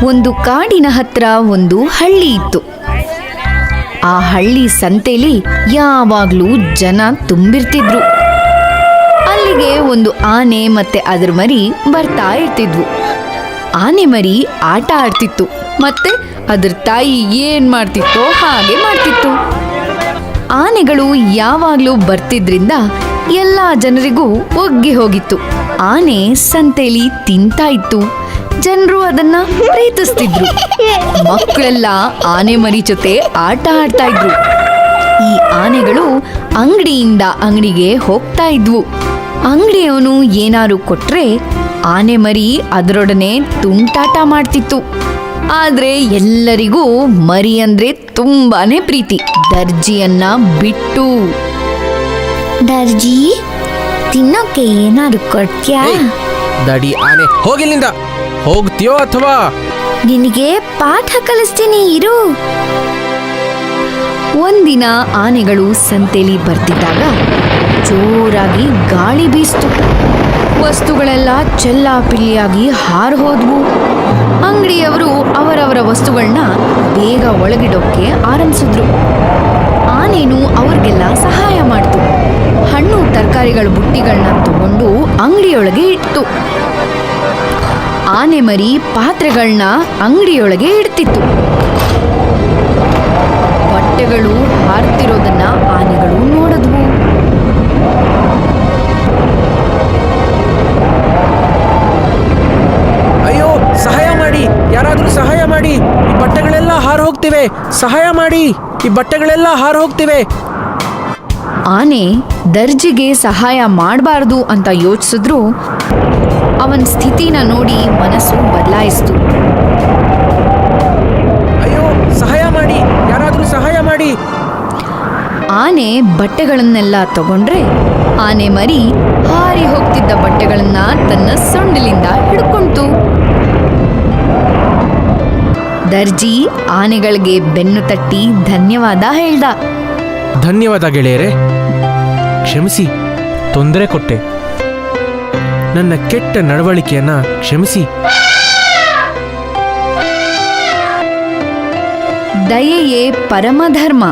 ಒಂದು ಕಾಡಿನ ಹತ್ರ ಒಂದು ಹಳ್ಳಿ ಇತ್ತು. ಆ ಹಳ್ಳಿ ಸಂತೆಲಿ ಯಾವಾಗ್ಲೂ ಜನ ತುಂಬಿರ್ತಿದ್ರು. ಅಲ್ಲಿಗೆ ಒಂದು ಆನೆ ಮತ್ತೆ ಅದ್ರ ಮರಿ ಬರ್ತಾ ಇರ್ತಿದ್ವು. ಆನೆ ಮರಿ ಆಟ ಆಡ್ತಿತ್ತು, ಮತ್ತೆ ಅದ್ರ ತಾಯಿ ಏನ್ ಮಾಡ್ತಿತ್ತೋ ಹಾಗೆ ಮಾಡ್ತಿತ್ತು. ಆನೆಗಳು ಯಾವಾಗ್ಲೂ ಬರ್ತಿದ್ರಿಂದ ಎಲ್ಲಾ ಜನರಿಗೂ ಒಗ್ಗಿ ಹೋಗಿತ್ತು. ಆನೆ ಸಂತೆಲಿ ತಿಂತಾ ಇತ್ತು, ಜನರು ಅದನ್ನ ಪ್ರೀತಿಸ್ತಿದ್ರು. ಮಕ್ಕಳೆಲ್ಲ ಆನೆ ಮರಿ ಜೊತೆ ಆಟ ಆಡ್ತಾ ಇದ್ರು. ಈ ಆನೆಗಳು ಅಂಗಡಿಯಿಂದ ಅಂಗಡಿಗೆ ಹೋಗ್ತಾ ಇದ್ವು. ಅಂಗಡಿಯವನು ಏನಾರು ಕೊಟ್ರೆ ಆನೆ ಮರಿ ಅದರೊಡನೆ ತುಂಟಾಟ ಮಾಡ್ತಿತ್ತು. ಆದ್ರೆ ಎಲ್ಲರಿಗೂ ಮರಿ ಅಂದ್ರೆ ತುಂಬಾನೇ ಪ್ರೀತಿ, ದರ್ಜಿಯನ್ನ ಬಿಟ್ಟು. ದರ್ಜಿ, ತಿನ್ನೋಕೆ ಏನಾದ್ರು ಕೊಡ್ತ್ಯಾ? ದಡಿ ಆನೆ, ಹೋಗಿಲ್ಲಿಂದ. ಹೋಗ್ತೀಯೋ ಅಥವಾ ನಿನಗೆ ಪಾಠ ಕಲಿಸ್ತೀನಿ, ಇರು. ಒಂದಿನ ಆನೆಗಳು ಸಂತೆಲಿ ಬರ್ತಿದ್ದಾಗ ಜೋರಾಗಿ ಗಾಳಿ ಬೀಸ್ತು. ವಸ್ತುಗಳೆಲ್ಲ ಚೆಲ್ಲಾಪಿಲ್ಲಿಯಾಗಿ ಹಾರು ಹೋದ್ವು. ಅಂಗಡಿಯವರು ಅವರವರ ವಸ್ತುಗಳನ್ನ ಬೇಗ ಒಳಗಿಡೋಕೆ ಆರಂಭಿಸಿದ್ರು. ಆನೆನು ಅವ್ರಿಗೆಲ್ಲ ಸಹಾಯ ಮಾಡ್ತು. ಹಣ್ಣು ತರಕಾರಿಗಳ ಬುಟ್ಟಿಗಳನ್ನ ತಗೊಂಡು ಅಂಗಡಿಯೊಳಗೆ ಇಟ್ಟು. ಆನೆ ಮರಿ ಪಾತ್ರೆಗಳನ್ನ ಅಂಗಡಿಯೊಳಗೆ ಇಡ್ತಿತ್ತು. ಬಟ್ಟೆಗಳು ಹಾರ್ತಿರೋದನ್ನ ಆನೆಗಳು ನೋಡಿದ್ವು. ಅಯ್ಯೋ, ಸಹಾಯ ಮಾಡಿ, ಯಾರಾದ್ರೂ ಸಹಾಯ ಮಾಡಿ, ಈ ಬಟ್ಟೆಗಳೆಲ್ಲ ಹಾರು ಹೋಗ್ತಿವೆ. ಸಹಾಯ ಮಾಡಿ, ಈ ಬಟ್ಟೆಗಳೆಲ್ಲ ಹಾರು ಹೋಗ್ತಿವೆ. ಆನೆ ದರ್ಜಿಗೆ ಸಹಾಯ ಮಾಡಬಾರ್ದು ಅಂತ ಯೋಚಿಸಿದ್ರು ಅವನ ಸ್ಥಿತಿನ ನೋಡಿ ಮನಸ್ಸು ಬದಲಾಯಿಸ್ತು. ಅಯ್ಯೋ, ಸಹಾಯ ಮಾಡಿ, ಯಾರಾದ್ರೂ ಸಹಾಯ ಮಾಡಿ. ಆನೆ ಬಟ್ಟೆಗಳನ್ನೆಲ್ಲ ತಗೊಂಡ್ರೆ ಆನೆ ಮರಿ ಹಾರಿ ಹೋಗ್ತಿದ್ದ ಬಟ್ಟೆಗಳನ್ನ ತನ್ನ ಸೊಂಡಿಲಿಂದ ಹಿಡ್ಕೊಂತು. ದರ್ಜಿ ಆನೆಗಳಿಗೆ ಬೆನ್ನು ತಟ್ಟಿ ಧನ್ಯವಾದ ಹೇಳ್ದ. ಧನ್ಯವಾದ ಗೆಳೆಯರೇ, ಕ್ಷಮಿಸಿ, ತೊಂದರೆ ಕೊಟ್ಟೆ. ನನ್ನ ಕೆಟ್ಟ ನಡವಳಿಕೆಯನ್ನ ಕ್ಷಮಿಸಿ. ದಯೆಯೇ ಪರಮಧರ್ಮ.